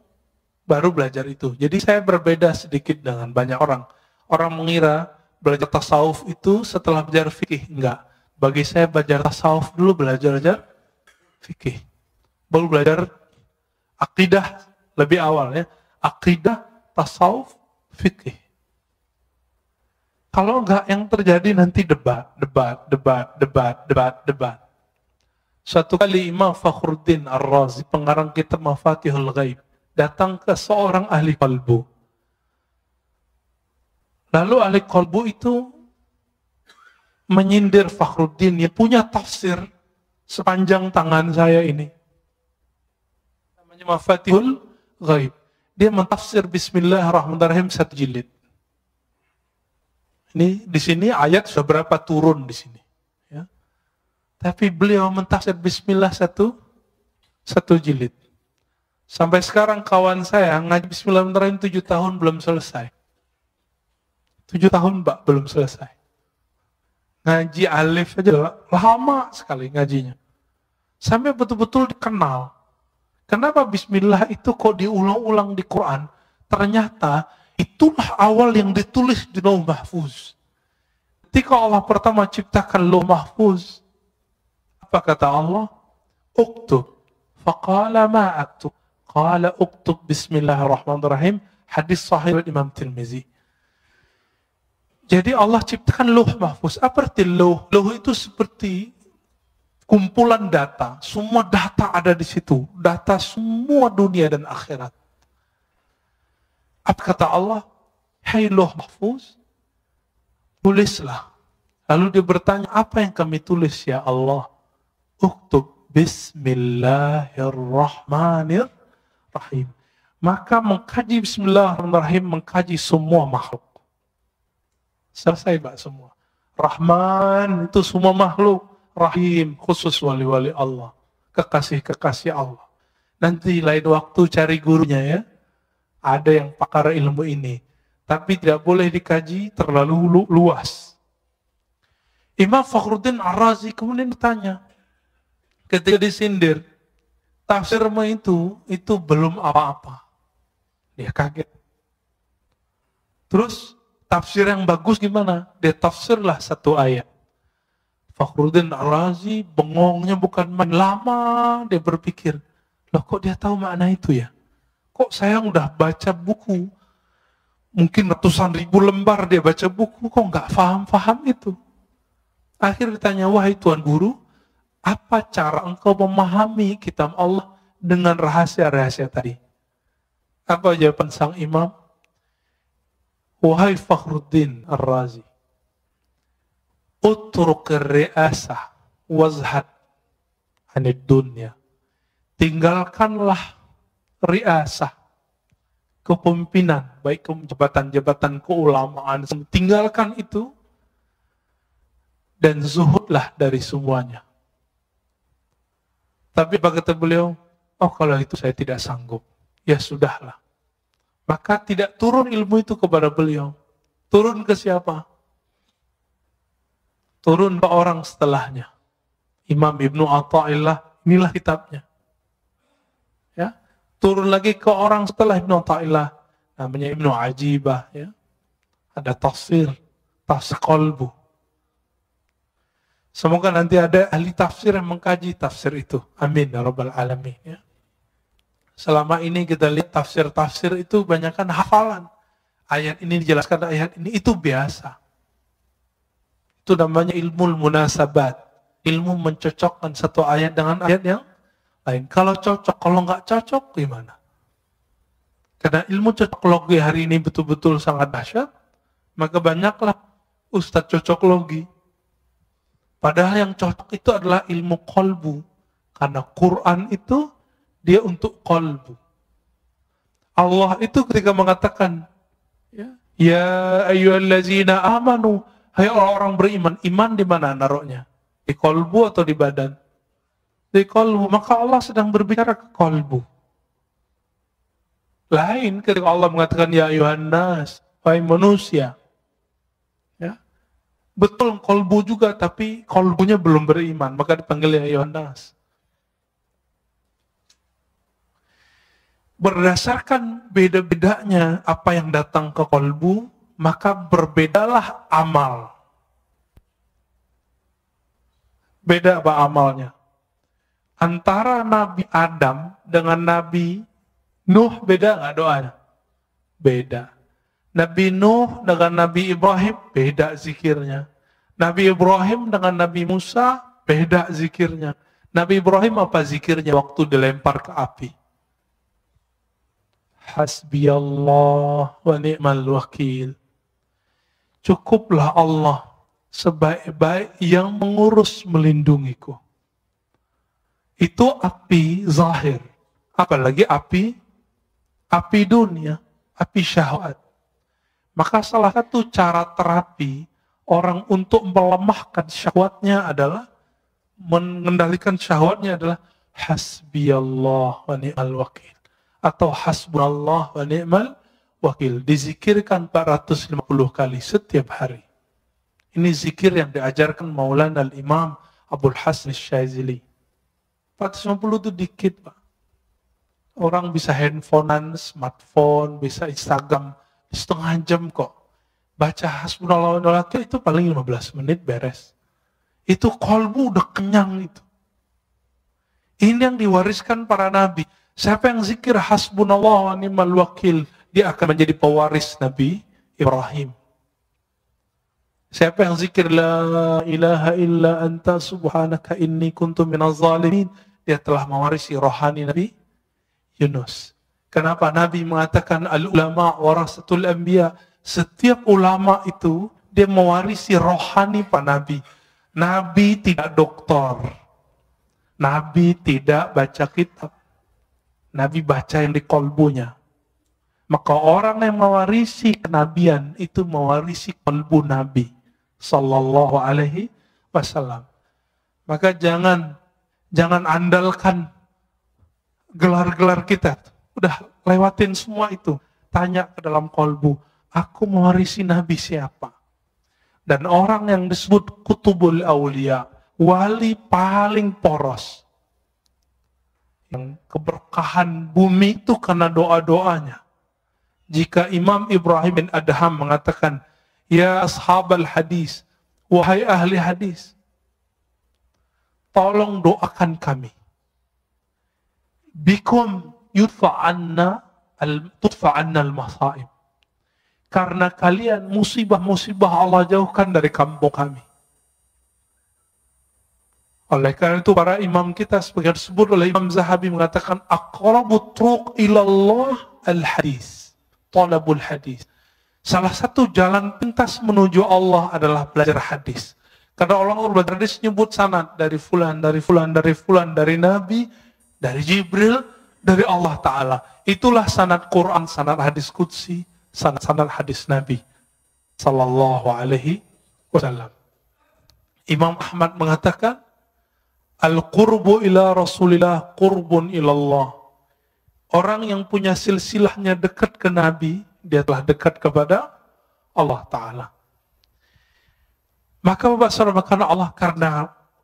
S1: baru belajar itu. Jadi saya berbeda sedikit dengan banyak orang. Orang mengira belajar tasawuf itu setelah belajar fikih. Enggak. Bagi saya belajar tasawuf dulu, belajar aja fikih. Baru belajar akidah lebih awal ya. Akidah, tasawuf, fikih. Kalau enggak, yang terjadi nanti debat. Suatu kali Imam Fakhruddin Ar-Razi, pengarang kitab Mafatihul Ghaib, datang ke seorang ahli qalbu. Lalu ahli qalbu itu menyindir Fakhruddin yang punya tafsir sepanjang tangan saya ini. Namanya Mafatihul Ghaib. Dia mentafsir Bismillahirrahmanirrahim 1 jilid. Ini di sini ayat sudah berapa turun di sini. Ya. Tapi beliau mentafsir Bismillah satu jilid. Sampai sekarang kawan saya ngaji Bismillahirrahmanirrahim 7 tahun belum selesai. 7 tahun Mbak belum selesai. Ngaji alif aja lama sekali ngajinya. Sampai betul-betul dikenal. Kenapa Bismillah itu kok diulang-ulang di Quran? Ternyata itulah awal yang ditulis di Lauh Mahfuz. Ketika Allah pertama ciptakan Lauh Mahfuz, apa kata Allah? Uktub. Faqala ma aktub. Qala uktub Bismillahirrahmanirrahim. Hadis sahih Imam Tirmizi. Jadi Allah ciptakan Lauh Mahfuz. Apa arti Lauh? Lauh itu seperti kumpulan data. Semua data ada di situ. Data semua dunia dan akhirat. Apa kata Allah? Hai Lauh Mahfuz, tulislah. Lalu dia bertanya, apa yang kami tulis ya Allah? Uktub Bismillahirrahmanirrahim. Maka mengkaji Bismillahirrahmanirrahim, mengkaji semua makhluk. Selesai Pak semua. Rahman itu semua makhluk. Rahim khusus wali-wali Allah. Kekasih-kekasih Allah. Nanti lain waktu cari gurunya ya. Ada yang pakar ilmu ini. Tapi tidak boleh dikaji terlalu luas. Imam Fakhruddin Ar-Razi kemudian ditanya. Ketika disindir. Tafsirmu itu belum apa-apa. Dia kaget. Terus tafsir yang bagus gimana? Dia tafsirlah 1 ayat. Fakhruddin Ar-Razi bengongnya bukan main, lama dia berpikir. Loh kok dia tahu makna itu ya? Kok saya udah baca buku, mungkin ratusan ribu lembar dia baca buku, kok nggak paham itu? Akhirnya ditanya, wahai Tuan Guru, apa cara engkau memahami kitab Allah dengan rahasia-rahasia tadi? Apa jawaban sang imam? Wahai Fakhruddin Ar-Razi, utruk ri'asah wazhad anid dunya. Tinggalkanlah riasah, kepemimpinan, baik jabatan-jabatan keulamaan, tinggalkan itu dan zuhudlah dari semuanya. Tapi apa kata beliau? Oh kalau itu saya tidak sanggup. Ya sudahlah. Maka tidak turun ilmu itu kepada beliau. Turun ke siapa? Turun ke orang setelahnya. Imam Ibnu Athaillah, inilah kitabnya. Ya. Turun lagi ke orang setelah Ibnu Athaillah, namanya Ibnu Ajibah, ya. Ada tafsir qalbu. Semoga nanti ada ahli tafsir yang mengkaji tafsir itu. Amin ya rabbal alamin, ya. Selama ini kita lihat tafsir-tafsir itu banyakkan hafalan. Ayat ini dijelaskan ayat ini, itu biasa. Itu namanya ilmu munasabat. Ilmu mencocokkan satu ayat dengan ayat yang lain. Kalau cocok, kalau nggak cocok gimana? Karena ilmu cocoklogi hari ini betul-betul sangat dahsyat, maka banyaklah ustadz cocoklogi. Padahal yang cocok itu adalah ilmu qalbu. Karena Quran itu dia untuk qalbu. Allah itu ketika mengatakan, ya ayyuhallazina amanu, hai orang-orang beriman, iman di mana naruhnya? Di qalbu atau di badan? Di qalbu. Maka Allah sedang berbicara ke qalbu. Lain ketika Allah mengatakan ya ayyuhan nas, hai manusia. Ya. Betul qalbu juga, tapi qalbunya belum beriman, maka dipanggil ya ayyuhan nas. Berdasarkan beda-bedanya apa yang datang ke qalbu, maka berbedalah amal. Beda apa amalnya? Antara Nabi Adam dengan Nabi Nuh beda nggak doanya? Beda. Nabi Nuh dengan Nabi Ibrahim beda zikirnya. Nabi Ibrahim dengan Nabi Musa beda zikirnya. Nabi Ibrahim apa zikirnya waktu dilempar ke api? Hasbiyallah wa ni'mal wakil. Cukuplah Allah sebaik-baik yang mengurus melindungiku. Itu api zahir. Apalagi api dunia, api syahwat. Maka salah satu cara terapi orang untuk melemahkan syahwatnya adalah, mengendalikan syahwatnya adalah hasbiyallah wa ni'mal wakil. Atau hasbunallah wa ni'mal wakil. Dizikirkan 450 kali setiap hari. Ini zikir yang diajarkan Maulana al-Imam Abdul Hasan Syazili. 450 itu dikit, Pak. Orang bisa handphonean, smartphone, bisa Instagram setengah jam kok. Baca hasbunallah wa ni'mal wakil itu paling 15 menit beres. Itu qalbu udah kenyang itu. Ini yang diwariskan para nabi. Siapa yang zikir hasbunallah wa ni'mal wakil, dia akan menjadi pewaris Nabi Ibrahim. Siapa yang zikir la ilaha illa anta subhanaka inni kuntu minaz zalimin, dia telah mewarisi rohani Nabi Yunus. Kenapa Nabi mengatakan al-ulama warasatul anbiya? Setiap ulama itu dia mewarisi rohani Pak Nabi. Nabi tidak doktor. Nabi tidak baca kitab. Nabi baca yang di kolbunya. Maka orang yang mewarisi kenabian itu mewarisi kolbu Nabi sallallahu alaihi wasallam. Maka jangan andalkan gelar-gelar kita. Udah lewatin semua itu. Tanya ke dalam kolbu, aku mewarisi Nabi siapa? Dan orang yang disebut kutubul aulia, wali paling poros, yang keberkahan bumi itu karena doa-doanya. Jika Imam Ibrahim bin Adham mengatakan, ya ashabal hadis, wahai ahli hadis, tolong doakan kami. Bikum tudfa'anna al-masaib. Karena kalian musibah-musibah Allah jauhkan dari kampung kami. Oleh karena itu para imam kita sebagai disebut oleh Imam Zahabi mengatakan aqrabut turuq ilallah al-hadis, talabul hadis. Salah satu jalan pintas menuju Allah adalah belajar hadis. Karena Allah belajar hadis nyebut sanad dari fulan, dari fulan, dari fulan, dari Nabi, dari Jibril, dari Allah Ta'ala. Itulah sanad Quran, sanad hadis qudsi, sanad hadis Nabi sallallahu alaihi wasallam. Imam Ahmad mengatakan al-qurbu ila Rasulillah qurbun ilallah. Orang yang punya silsilahnya dekat ke Nabi, dia telah dekat kepada Allah Ta'ala. Maka Bapak Saudara, karena Allah, karena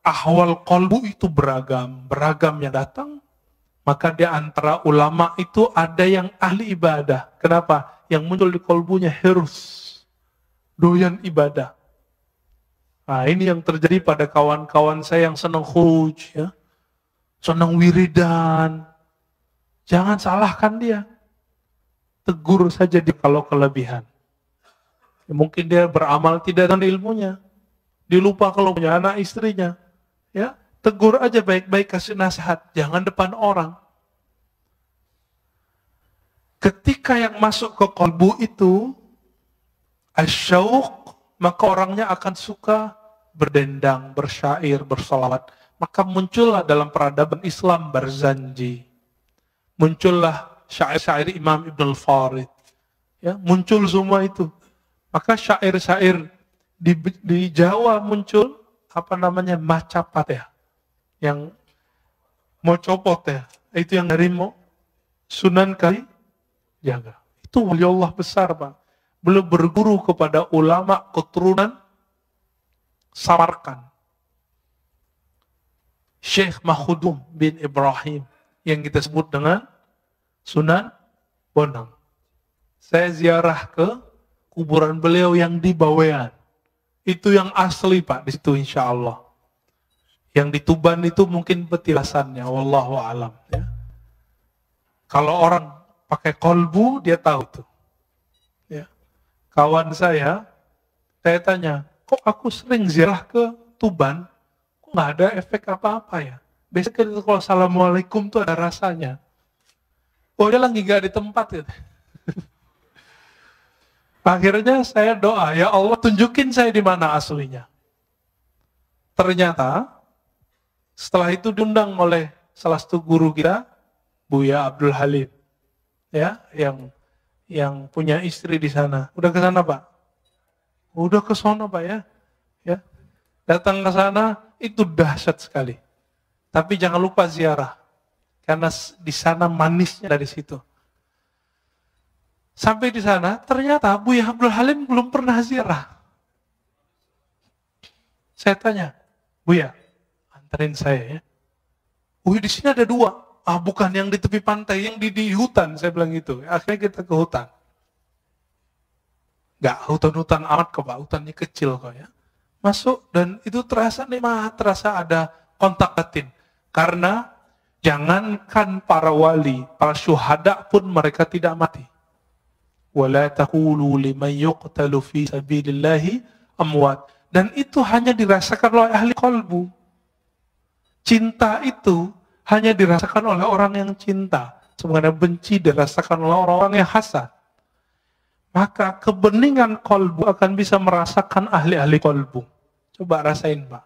S1: ahwal qalbu itu beragam yang datang, Maka di antara ulama itu ada yang ahli ibadah. Kenapa? Yang muncul di kolbunya harus doyan ibadah. Nah, ini yang terjadi pada kawan-kawan saya yang senang khuruj, ya, senang wiridan. Jangan salahkan dia. Tegur saja dia kalau kelebihan. Ya, mungkin dia beramal tidak dengan ilmunya. Dilupa kalau punya anak istrinya. Ya, tegur aja baik-baik, kasih nasihat. Jangan depan orang. Ketika yang masuk ke kolbu itu asyauq, maka orangnya akan suka berdendang, bersyair, bersalawat. Maka muncullah dalam peradaban Islam berzanji. Muncullah syair-syair Imam Ibn al-Farid. Ya, muncul semua itu. Maka syair-syair di Jawa muncul macapat ya. Yang mau copot ya. Itu yang dari Sunan Kalijaga. Itu wali Allah besar, Pak. Beliau berguru kepada ulama keturunan Samarkand. Syekh Mahudum bin Ibrahim yang kita sebut dengan Sunan Bonang. Saya ziarah ke kuburan beliau yang di Bawean. Itu yang asli, Pak, di situ insya Allah. Yang di Tuban itu mungkin petilasannya, wallahu alam. Ya. Kalau orang pakai kolbu, dia tahu itu. Ya. Kawan saya tanya, kok aku sering ziarah ke Tuban, kok nggak ada efek apa-apa ya? Biasanya kalau assalamualaikum tuh ada rasanya. Oh, dia lagi nggak di tempat gitu. Akhirnya saya doa, ya Allah tunjukin saya di mana aslinya. Ternyata setelah itu diundang oleh salah satu guru kita, Buya Abdul Halim, ya, yang punya istri di sana. Udah ke sana, Pak? Udah ke sana, Pak, ya. Ya. Datang ke sana itu dahsyat sekali. Tapi jangan lupa ziarah. Karena di sana manisnya dari situ. Sampai di sana, ternyata Buya Abdul Halim belum pernah ziarah. Saya tanya, Buya, anterin saya ya. Di sini ada 2. Bukan yang di tepi pantai, yang di hutan, saya bilang gitu. Akhirnya kita ke hutan. Enggak, hutan-hutan amat kok, Pak. Hutannya kecil kok ya. Masuk dan itu terasa nikmat, terasa ada kontak batin. Karena jangankan para wali, para syuhada pun mereka tidak mati. Wala taqulu liman yuqtalu fi sabilillahi amwat. Dan itu hanya dirasakan oleh ahli qalbu. Cinta itu hanya dirasakan oleh orang yang cinta. Sebenarnya benci dirasakan oleh orang-orang yang hasad. Maka kebeningan qalbu akan bisa merasakan ahli-ahli qalbu. Coba rasain, Pak.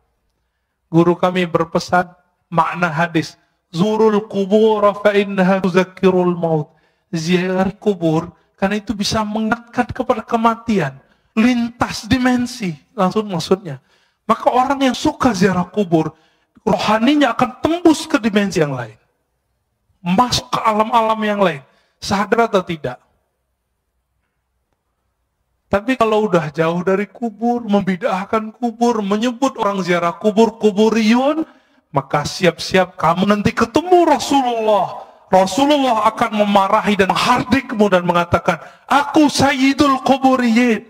S1: Guru kami berpesan makna hadis, zurul kubur fa innaha tuzakkirul maut. Ziarah kubur karena itu bisa mengingatkan kepada kematian, lintas dimensi, langsung maksudnya. Maka orang yang suka ziarah kubur, rohaninya akan tembus ke dimensi yang lain. Masuk ke alam-alam yang lain. Sadar atau tidak? Tapi kalau udah jauh dari kubur, membid'ahkan kubur, menyebut orang ziarah kubur, kuburiyun, maka siap-siap kamu nanti ketemu Rasulullah. Rasulullah akan memarahi dan hardikmu dan mengatakan, aku sayyidul kuburiyin.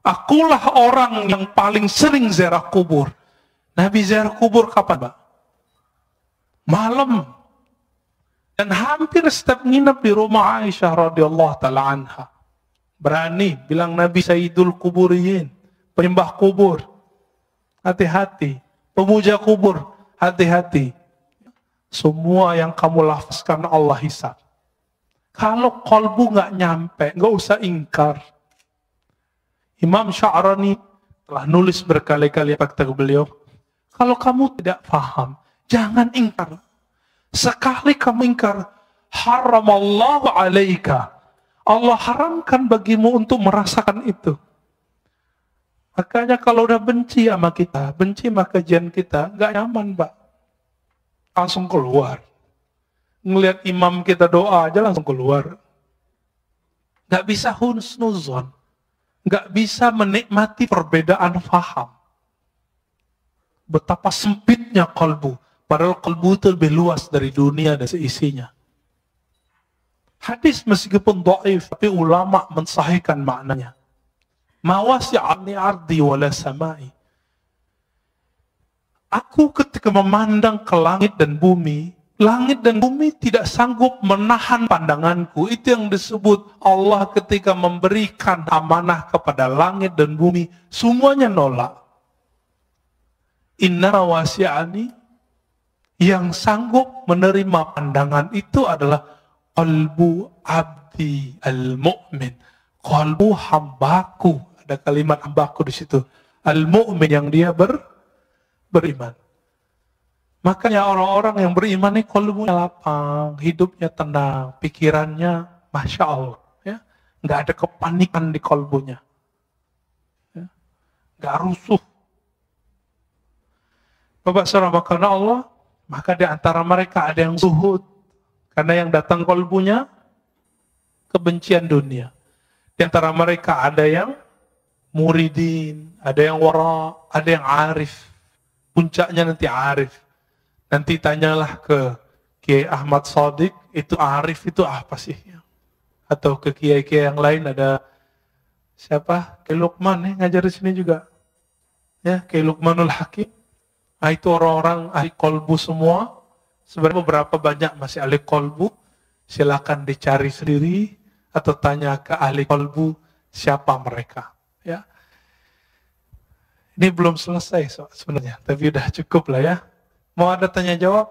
S1: Akulah orang yang paling sering ziarah kubur. Nabi ziarah kubur kapan, Pak? Malam. Dan hampir setiap nginep di rumah Aisyah radhiyallahu ta'ala anha. Berani bilang Nabi sayyidul kuburiyin. Penyembah kubur. Hati-hati. Pemuja kubur. Hati-hati. Semua yang kamu lafazkan Allah hisab. Kalau kolbu nggak nyampe, nggak usah ingkar. Imam Sya'rani telah nulis berkali-kali kata beliau, kalau kamu tidak paham, jangan ingkar. Sekali kamu ingkar, haramallahu alaika. Allah haramkan bagimu untuk merasakan itu. Makanya kalau udah benci sama kita, benci sama kajian kita, nggak nyaman, Pak. Langsung keluar. Ngelihat imam kita doa aja langsung keluar. Nggak bisa husnuzon. Nggak bisa menikmati perbedaan faham. Betapa sempitnya kalbu. Padahal kalbu itu lebih luas dari dunia dan seisinya. Hadis meskipun dhaif, tapi ulama mensahihkan maknanya. Ma wasi'ani ardi wala samai. Aku ketika memandang ke langit dan bumi tidak sanggup menahan pandanganku. Itu yang disebut Allah ketika memberikan amanah kepada langit dan bumi, semuanya nolak. Inna wasi'ani, yang sanggup menerima pandangan itu adalah qalbu abdi al-mu'min. Qalbu hambaku. Ada kalimat hambaku di situ. Al-mu'min, yang dia beriman. Makanya orang-orang yang beriman ini qalbunya lapang, hidupnya tenang, pikirannya Masya Allah. Ya. Nggak ada kepanikan di qalbunya. Ya. Nggak rusuh. Bapak saudara, karena Allah, maka di antara mereka ada yang zuhud. Karena yang datang qalbunya kebencian dunia. Di antara mereka ada yang muridin, ada yang wara, ada yang arif. Puncaknya nanti arif. Nanti tanyalah ke Kiai Ahmad Shadiq, itu arif itu apa sih? Atau ke kiai-kiai yang lain, ada siapa? Kiai Luqman ngajar di sini juga. Ya, Kiai Luqmanul Hakim. Nah, itu orang-orang ahli kolbu semua. Sebenarnya beberapa banyak masih ahli kolbu. Silakan dicari sendiri atau tanya ke ahli kolbu siapa mereka. Ya. Ini belum selesai sebenarnya, tapi udah cukup lah ya. Mau ada tanya jawab?